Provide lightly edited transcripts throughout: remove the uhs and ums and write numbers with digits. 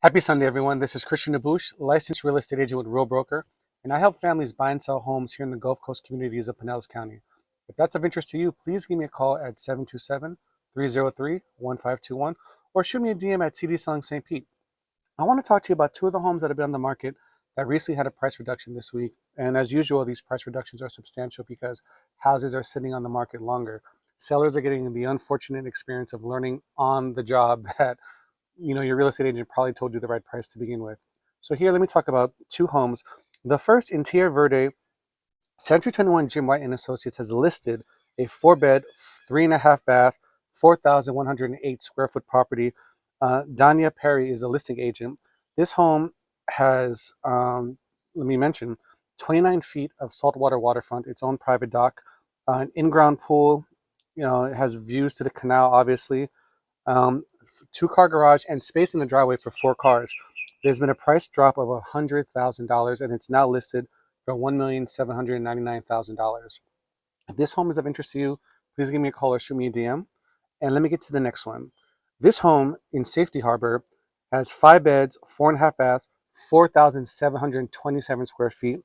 Happy Sunday, everyone. This is Christian Nabush, licensed real estate agent with Real Broker, and I help families buy and sell homes here in the Gulf Coast communities of Pinellas County. If that's of interest to you, please give me a call at 727-303-1521 or shoot me a DM at CD Selling St. Pete. I want to talk to you about two of the homes that have been on the market that recently had a price reduction this week. And as usual, these price reductions are substantial because houses are sitting on the market longer. Sellers are getting the unfortunate experience of learning on the job that your real estate agent probably told you the right price to begin with. So here, let me talk about two homes. The first, in Tierra Verde, Century 21 Jim White and Associates has listed a 4-bed, 3.5 bath, 4,108 square foot property. Danya Perry is a listing agent. This home has, let me mention, 29 feet of saltwater waterfront, its own private dock, an in-ground pool. It has views to the canal, obviously, um, two-car garage, and space in the driveway for 4 cars. There's been a price drop of $100,000, and it's now listed for $1,799,000. If this home is of interest to you, please give me a call or shoot me a DM. And let me get to the next one. This home in Safety Harbor has 5 beds, 4.5 baths, 4,727 square feet.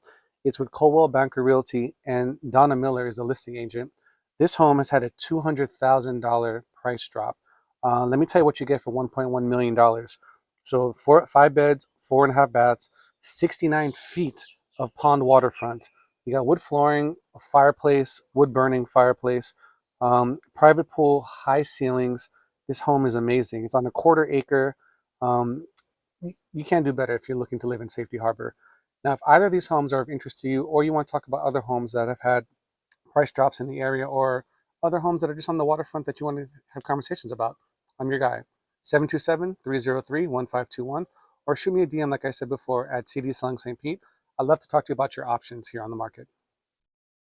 It's with Coldwell Banker Realty, and Donna Miller is a listing agent. This home has had a $200,000 price drop. Let me tell you what you get for $1.1 million. So 5 beds, 4.5 baths, 69 feet of pond waterfront. You got wood flooring, a fireplace, wood burning fireplace, private pool, high ceilings. This home is amazing. It's on a 1/4 acre. Um, you can't do better if you're looking to live in Safety Harbor. Now, if either of these homes are of interest to you, or you want to talk about other homes that have had price drops in the area, or other homes that are just on the waterfront that you want to have conversations about, I'm your guy. 727-303-1521, or shoot me a DM, like I said before, at CD Selling St. Pete. I'd love to talk to you about your options here on the market.